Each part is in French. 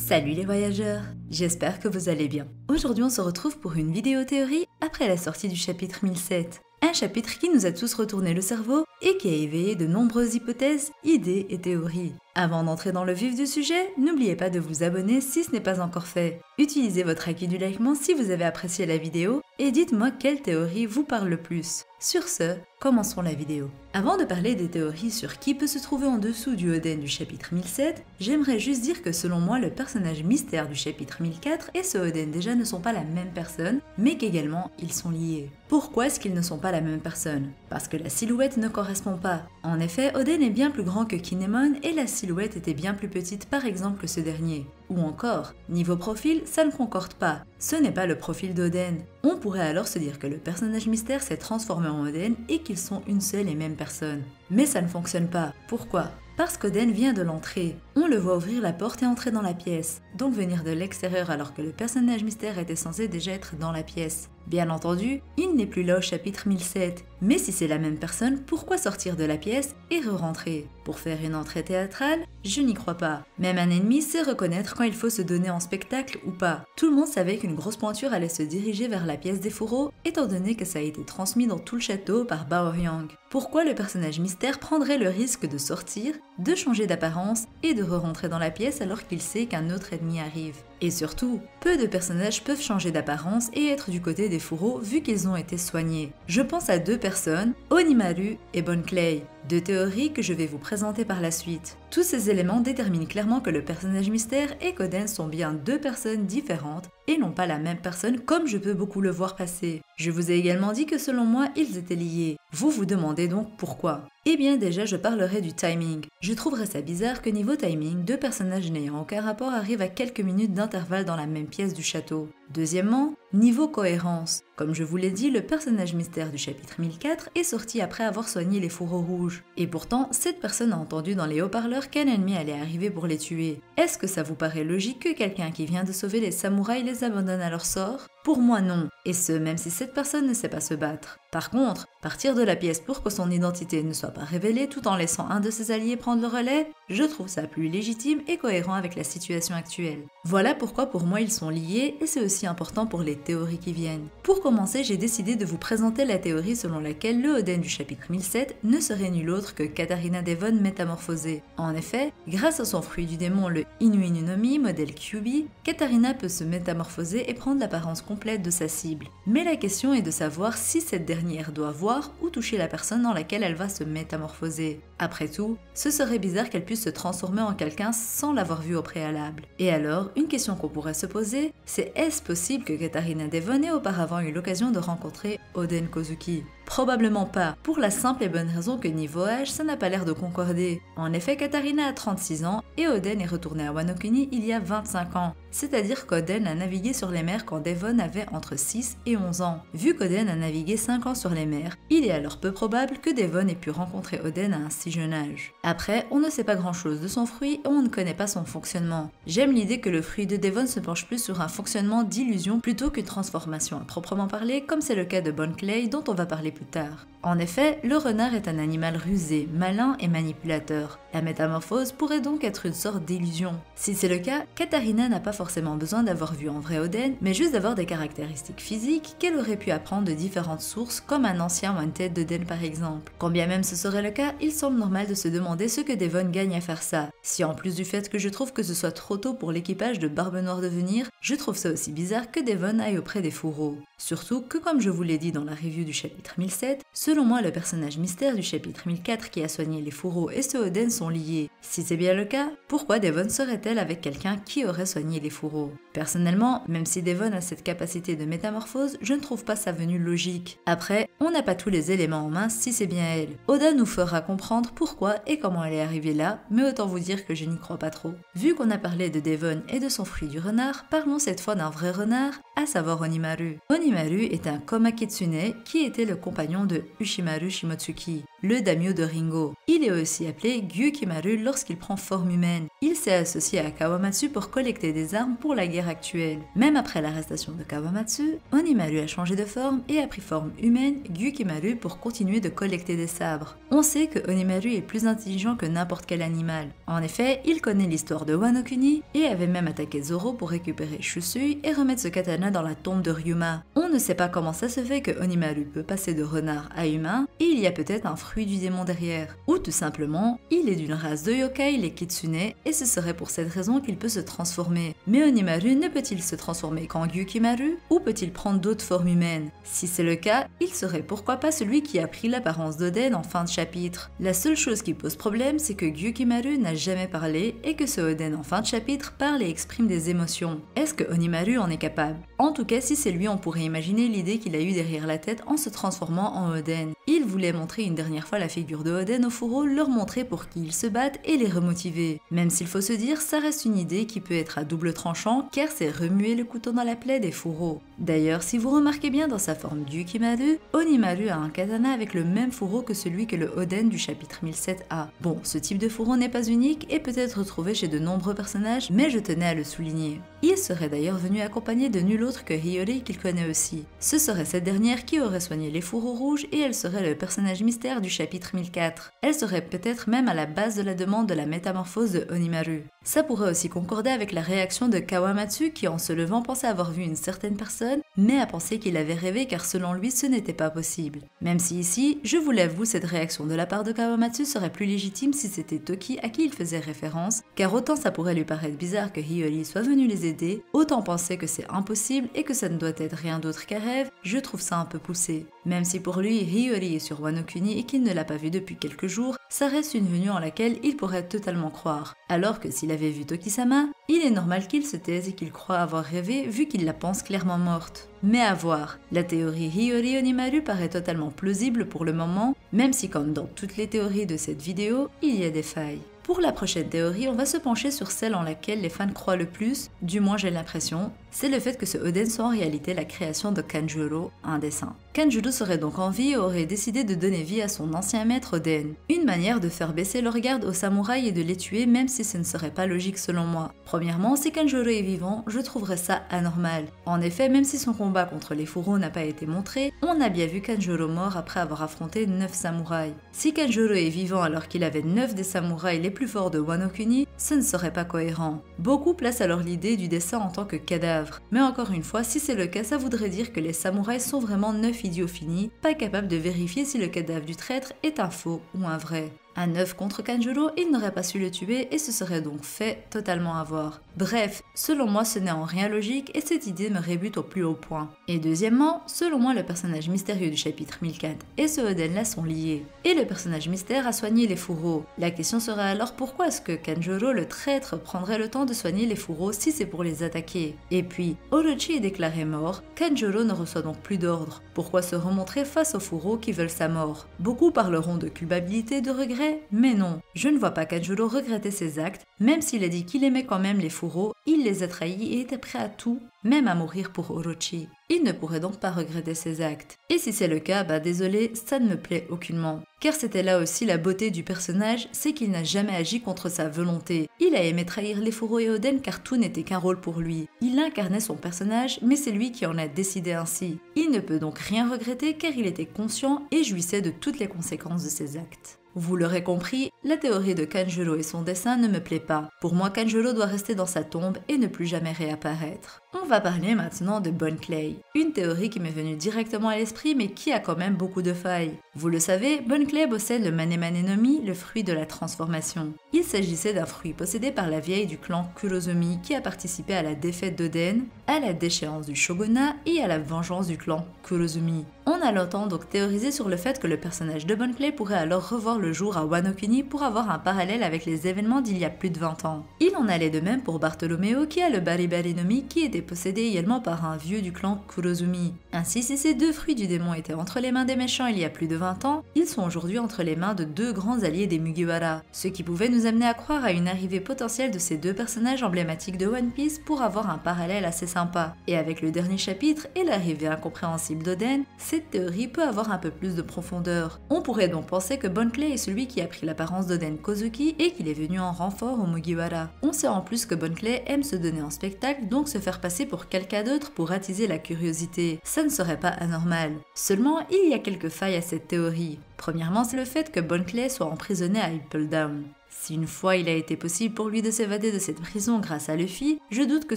Salut les voyageurs, j'espère que vous allez bien. Aujourd'hui on se retrouve pour une vidéo théorie après la sortie du chapitre 1007. Un chapitre qui nous a tous retourné le cerveau et qui a éveillé de nombreuses hypothèses, idées et théories. Avant d'entrer dans le vif du sujet, n'oubliez pas de vous abonner si ce n'est pas encore fait. Utilisez votre acquis du likement si vous avez apprécié la vidéo et dites-moi quelle théorie vous parle le plus. Sur ce, commençons la vidéo. Avant de parler des théories sur qui peut se trouver en dessous du Oden du chapitre 1007, j'aimerais juste dire que selon moi, le personnage mystère du chapitre 1004 et ce Oden déjà ne sont pas la même personne, mais qu'également ils sont liés. Pourquoi est-ce qu'ils ne sont pas la même personne? Parce que la silhouette ne correspond pas. En effet, Oden est bien plus grand que Kinemon et la silhouette était bien plus petite par exemple que ce dernier. Ou encore, niveau profil, ça ne concorde pas. Ce n'est pas le profil d'Oden. On pourrait alors se dire que le personnage mystère s'est transformé en Oden et qu'ils sont une seule et même personne. Mais ça ne fonctionne pas. Pourquoi? Parce qu'Oden vient de l'entrée. On le voit ouvrir la porte et entrer dans la pièce. Donc venir de l'extérieur alors que le personnage mystère était censé déjà être dans la pièce. Bien entendu, il n'est plus là au chapitre 1007. Mais si c'est la même personne, pourquoi sortir de la pièce et re-rentrer? Pour faire une entrée théâtrale? Je n'y crois pas. Même un ennemi sait reconnaître quand il faut se donner en spectacle ou pas. Tout le monde savait qu'une grosse pointure allait se diriger vers la pièce des fourreaux, étant donné que ça a été transmis dans tout le château par Baoryang. Pourquoi le personnage mystère prendrait le risque de sortir, de changer d'apparence et de re-rentrer dans la pièce alors qu'il sait qu'un autre ennemi arrive? Et surtout, peu de personnages peuvent changer d'apparence et être du côté des fourreaux vu qu'ils ont été soignés. Je pense à deux personnes, Onimaru et Bon Clay, deux théories que je vais vous présenter par la suite. Tous ces éléments déterminent clairement que le personnage mystère et Oden sont bien deux personnes différentes et non pas la même personne comme je peux beaucoup le voir passer. Je vous ai également dit que selon moi, ils étaient liés. Vous vous demandez donc pourquoi? Eh bien déjà je parlerai du timing. Je trouverais ça bizarre que niveau timing, deux personnages n'ayant aucun rapport arrivent à quelques minutes d'intervalle dans la même pièce du château. Deuxièmement, niveau cohérence. Comme je vous l'ai dit, le personnage mystère du chapitre 1004 est sorti après avoir soigné les fourreaux rouges. Et pourtant, cette personne a entendu dans les haut-parleurs qu'un ennemi allait arriver pour les tuer. Est-ce que ça vous paraît logique que quelqu'un qui vient de sauver les samouraïs les abandonne à leur sort? Pour moi non, et ce même si cette personne ne sait pas se battre. Par contre, partir de la pièce pour que son identité ne soit pas révélée tout en laissant un de ses alliés prendre le relais, je trouve ça plus légitime et cohérent avec la situation actuelle. Voilà pourquoi pour moi ils sont liés et c'est aussi important pour les théories qui viennent. Pour commencer, j'ai décidé de vous présenter la théorie selon laquelle le Oden du chapitre 1007 ne serait nul autre que Katarina Devon métamorphosée. En effet, grâce à son fruit du démon le Inu no Mi modèle Kyuubi, Katarina peut se métamorphoser et prendre l'apparence complète de sa cible. Mais la question est de savoir si cette dernière doit voir ou toucher la personne dans laquelle elle va se métamorphoser. Après tout, ce serait bizarre qu'elle puisse se transformer en quelqu'un sans l'avoir vu au préalable. Et alors, une question qu'on pourrait se poser, c'est est-ce possible que Katarina Devon ait auparavant eu l'occasion de rencontrer Oden Kozuki? Probablement pas, pour la simple et bonne raison que niveau âge, ça n'a pas l'air de concorder. En effet, Katarina a 36 ans et Oden est retourné à Wano Kuni il y a 25 ans. C'est-à-dire qu'Oden a navigué sur les mers quand Devon avait entre 6 et 11 ans. Vu qu'Oden a navigué 5 ans sur les mers, il est alors peu probable que Devon ait pu rencontrer Oden à un si jeune âge. Après, on ne sait pas grand-chose de son fruit et on ne connaît pas son fonctionnement. J'aime l'idée que le fruit de Devon se penche plus sur un fonctionnement d'illusion plutôt qu'une transformation à proprement parler, comme c'est le cas de Bon Clay dont on va parler plus tard. En effet, le renard est un animal rusé, malin et manipulateur. La métamorphose pourrait donc être une sorte d'illusion. Si c'est le cas, Katarina n'a pas forcément besoin d'avoir vu en vrai Oden, mais juste d'avoir des caractéristiques physiques qu'elle aurait pu apprendre de différentes sources, comme un ancien Wanted d'Oden par exemple. Quand bien même ce serait le cas, il semble normal de se demander ce que Devon gagne à faire ça. Si en plus du fait que je trouve que ce soit trop tôt pour l'équipage de Barbe Noire de venir, je trouve ça aussi bizarre que Devon aille auprès des fourreaux. Surtout que comme je vous l'ai dit dans la review du chapitre 1007, selon moi le personnage mystère du chapitre 1004 qui a soigné les fourreaux et ce Oden sont liés. Si c'est bien le cas, pourquoi Devon serait-elle avec quelqu'un qui aurait soigné les fourreaux? Personnellement, même si Devon a cette capacité de métamorphose, je ne trouve pas sa venue logique. Après, on n'a pas tous les éléments en main si c'est bien elle. Oda nous fera comprendre pourquoi et comment elle est arrivée là, mais autant vous dire que je n'y crois pas trop. Vu qu'on a parlé de Devon et de son fruit du renard, parlons cette fois d'un vrai renard, à savoir Onimaru. Onimaru est un Koma Kitsune qui était le compagnon de Ushimaru Shimotsuki, le daimyo de Ringo. Il est aussi appelé Gyukimaru lorsqu'il prend forme humaine. Il s'est associé à Kawamatsu pour collecter des armes pour la guerre actuelle. Même après l'arrestation de Kawamatsu, Onimaru a changé de forme et a pris forme humaine Gyukimaru pour continuer de collecter des sabres. On sait que Onimaru est plus intelligent que n'importe quel animal. En effet, il connaît l'histoire de Wano Kuni et avait même attaqué Zoro pour récupérer Shusui et remettre ce katana dans la tombe de Ryuma. On ne sait pas comment ça se fait que Onimaru peut passer de renard à humain et il y a peut-être un fruit du démon derrière. Ou tout simplement, il est d'une race de yokai, les kitsune, et ce serait pour cette raison qu'il peut se transformer. Mais Onimaru ne peut-il se transformer qu'en Gyukimaru ou peut-il prendre d'autres formes humaines? Si c'est le cas, il serait pourquoi pas celui qui a pris l'apparence d'Oden en fin de chapitre. La seule chose qui pose problème, c'est que Gyukimaru n'a jamais parlé et que ce Oden en fin de chapitre parle et exprime des émotions. Est-ce que Onimaru en est capable? En tout cas, si c'est lui, on pourrait imaginer l'idée qu'il a eue derrière la tête en se transformant en Oden. Il voulait montrer une dernière fois la figure de Oden au fourreau, leur montrer pour qui ils se battent et les remotiver. Même s'il faut se dire, ça reste une idée qui peut être à double tranchant car c'est remuer le couteau dans la plaie des fourreaux. D'ailleurs, si vous remarquez bien dans sa forme Gyukimaru, Onimaru a un katana avec le même fourreau que celui que le Oden du chapitre 1007 a. Bon, ce type de fourreau n'est pas unique et peut être retrouvé chez de nombreux personnages, mais je tenais à le souligner. Il serait d'ailleurs venu accompagné de nul autre que Hiyori qu'il connaît aussi. Ce serait cette dernière qui aurait soigné les fourreaux rouges et elle serait le personnage mystère du chapitre 1004. Elle serait peut-être même à la base de la demande de la métamorphose de Onimaru. Ça pourrait aussi concorder avec la réaction de Kawamatsu qui en se levant pensait avoir vu une certaine personne, mais a pensé qu'il avait rêvé car selon lui ce n'était pas possible. Même si ici, je vous l'avoue, cette réaction de la part de Kawamatsu serait plus légitime si c'était Toki à qui il faisait référence, car autant ça pourrait lui paraître bizarre que Hiyori soit venu les aider, autant penser que c'est impossible et que ça ne doit être rien d'autre qu'un rêve, je trouve ça un peu poussé. Même si pour lui, Hiyori est sur Wano Kuni et qu'il ne l'a pas vu depuis quelques jours, ça reste une venue en laquelle il pourrait totalement croire. Alors que s'il avait vu Toki-sama, il est normal qu'il se taise et qu'il croit avoir rêvé vu qu'il la pense clairement morte. Mais à voir, la théorie Hiyori Onimaru paraît totalement plausible pour le moment, même si comme dans toutes les théories de cette vidéo, il y a des failles. Pour la prochaine théorie, on va se pencher sur celle en laquelle les fans croient le plus, du moins j'ai l'impression, c'est le fait que ce Oden soit en réalité la création de Kanjuro, un dessin. Kanjuro serait donc en vie et aurait décidé de donner vie à son ancien maître Oden. Une manière de faire baisser le regard aux samouraïs et de les tuer même si ce ne serait pas logique selon moi. Premièrement, si Kanjuro est vivant, je trouverais ça anormal. En effet, même si son combat contre les fourreaux n'a pas été montré, on a bien vu Kanjuro mort après avoir affronté 9 samouraïs. Si Kanjuro est vivant alors qu'il avait 9 des samouraïs les plus forts de Wano Kuni, ce ne serait pas cohérent. Beaucoup placent alors l'idée du dessin en tant que cadavre. Mais encore une fois, si c'est le cas, ça voudrait dire que les samouraïs sont vraiment 9 idiots finis, pas capables de vérifier si le cadavre du traître est un faux ou un vrai. Un 9 contre Kanjuro, il n'aurait pas su le tuer et ce serait donc fait totalement avoir. Bref, selon moi ce n'est en rien logique et cette idée me rébute au plus haut point. Et deuxièmement, selon moi le personnage mystérieux du chapitre 1004 et ce Oden là sont liés. Et le personnage mystère a soigné les fourreaux. La question serait alors pourquoi est-ce que Kanjuro le traître prendrait le temps de soigner les fourreaux si c'est pour les attaquer? Et puis, Orochi est déclaré mort, Kanjuro ne reçoit donc plus d'ordre. Pourquoi se remontrer face aux fourreaux qui veulent sa mort? Beaucoup parleront de culpabilité, de regret, mais non, je ne vois pas Kanjuro regretter ses actes, même s'il a dit qu'il aimait quand même les fourreaux, il les a trahis et était prêt à tout, même à mourir pour Orochi. Il ne pourrait donc pas regretter ses actes. Et si c'est le cas, bah désolé, ça ne me plaît aucunement. Car c'était là aussi la beauté du personnage, c'est qu'il n'a jamais agi contre sa volonté. Il a aimé trahir les fourreaux et Oden car tout n'était qu'un rôle pour lui. Il incarnait son personnage, mais c'est lui qui en a décidé ainsi. Il ne peut donc rien regretter car il était conscient et jouissait de toutes les conséquences de ses actes. Vous l'aurez compris, la théorie de Kanjuro et son dessin ne me plaît pas. Pour moi, Kanjuro doit rester dans sa tombe et ne plus jamais réapparaître. On va parler maintenant de Bon Clay, une théorie qui m'est venue directement à l'esprit mais qui a quand même beaucoup de failles. Vous le savez, Bon Clay possède le Mane-Mane no Mi, le fruit de la transformation. Il s'agissait d'un fruit possédé par la vieille du clan Kurozumi qui a participé à la défaite d'Oden, à la déchéance du shogunat et à la vengeance du clan Kurozumi. On a longtemps donc théorisé sur le fait que le personnage de Bon Clay pourrait alors revoir le le jour à Wano Kuni pour avoir un parallèle avec les événements d'il y a plus de 20 ans. Il en allait de même pour Bartolomeo qui a le Baribari no Mi qui était possédé également par un vieux du clan Kurozumi. Ainsi, si ces deux fruits du démon étaient entre les mains des méchants il y a plus de 20 ans, ils sont aujourd'hui entre les mains de deux grands alliés des Mugiwara, ce qui pouvait nous amener à croire à une arrivée potentielle de ces deux personnages emblématiques de One Piece pour avoir un parallèle assez sympa. Et avec le dernier chapitre et l'arrivée incompréhensible d'Oden, cette théorie peut avoir un peu plus de profondeur. On pourrait donc penser que Bon Clay est celui qui a pris l'apparence d'Oden Kozuki et qu'il est venu en renfort aux Mugiwara. On sait en plus que Bon Clay aime se donner en spectacle, donc se faire passer pour quelqu'un d'autre pour attiser la curiosité. Ça ne serait pas anormal. Seulement, il y a quelques failles à cette théorie. Premièrement, c'est le fait que Bon Clay soit emprisonné à Impel Down. Si une fois il a été possible pour lui de s'évader de cette prison grâce à Luffy, je doute que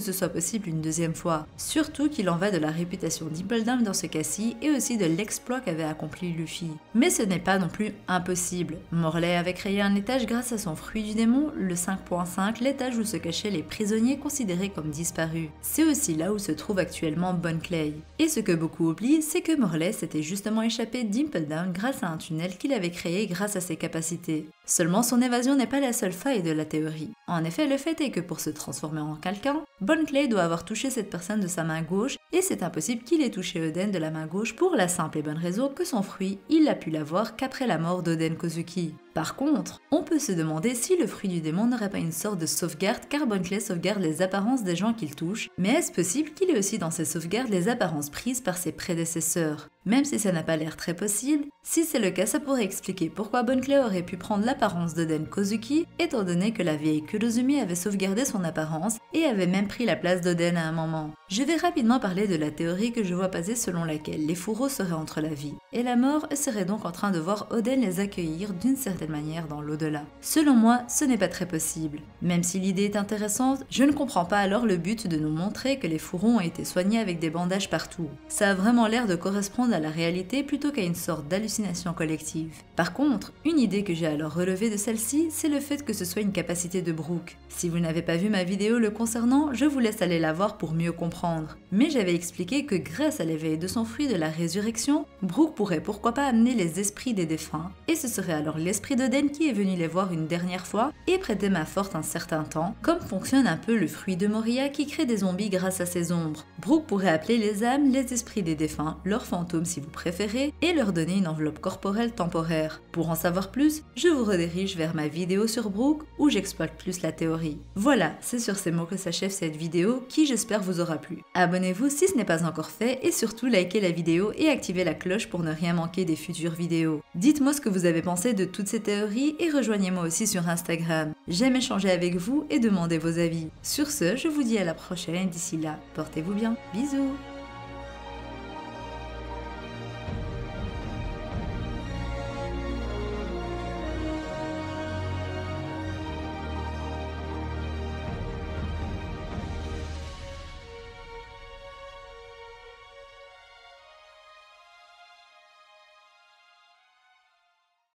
ce soit possible une deuxième fois. Surtout qu'il en va de la réputation d'Impel Down dans ce cas-ci et aussi de l'exploit qu'avait accompli Luffy. Mais ce n'est pas non plus impossible. Morley avait créé un étage grâce à son fruit du démon, le 5.5, l'étage où se cachaient les prisonniers considérés comme disparus. C'est aussi là où se trouve actuellement Bon Clay. Et ce que beaucoup oublient, c'est que Morley s'était justement échappé d'Impel Down grâce à un tunnel qu'il avait créé grâce à ses capacités. Seulement son évasion n'est pas la seule faille de la théorie. En effet, le fait est que pour se transformer en quelqu'un, Bon Clay doit avoir touché cette personne de sa main gauche et c'est impossible qu'il ait touché Oden de la main gauche pour la simple et bonne raison que son fruit, il n'a pu l'avoir qu'après la mort d'Oden Kozuki. Par contre, on peut se demander si le fruit du démon n'aurait pas une sorte de sauvegarde car Bon Clay sauvegarde les apparences des gens qu'il touche, mais est-ce possible qu'il ait aussi dans ses sauvegardes les apparences prises par ses prédécesseurs? Même si ça n'a pas l'air très possible, si c'est le cas ça pourrait expliquer pourquoi Bon Clay aurait pu prendre l'apparence d'Oden Kozuki étant donné que la vieille Kurozumi avait sauvegardé son apparence et avait même pris la place d'Oden à un moment. Je vais rapidement parler de la théorie que je vois passer selon laquelle les fourreaux seraient entre la vie et la mort et seraient donc en train de voir Oden les accueillir d'une certaine manière dans l'au-delà. Selon moi, ce n'est pas très possible. Même si l'idée est intéressante, je ne comprends pas alors le but de nous montrer que les fourreaux ont été soignés avec des bandages partout. Ça a vraiment l'air de correspondre à la réalité plutôt qu'à une sorte d'hallucination collective. Par contre, une idée que j'ai alors relevée de celle-ci, c'est le fait que ce soit une capacité de Brook. Si vous n'avez pas vu ma vidéo le concernant, je vous laisse aller la voir pour mieux comprendre. Mais j'avais expliqué que grâce à l'éveil de son fruit de la résurrection, Brook pourrait pourquoi pas amener les esprits des défunts, et ce serait alors l'esprit d'Oden qui est venu les voir une dernière fois et prêter main forte un certain temps, comme fonctionne un peu le fruit de Moria qui crée des zombies grâce à ses ombres. Brook pourrait appeler les âmes, les esprits des défunts, leurs fantômes si vous préférez, et leur donner une enveloppe corporelle temporaire. Pour en savoir plus, je vous redirige vers ma vidéo sur Brook où j'exploite plus la théorie. Voilà, c'est sur ces mots que s'achève cette vidéo qui j'espère vous aura plu. Abonnez-vous si ce n'est pas encore fait et surtout likez la vidéo et activez la cloche pour ne rien manquer des futures vidéos. Dites-moi ce que vous avez pensé de toutes ces théories et rejoignez-moi aussi sur Instagram. J'aime échanger avec vous et demander vos avis. Sur ce, je vous dis à la prochaine et d'ici là, portez-vous bien. Bisous!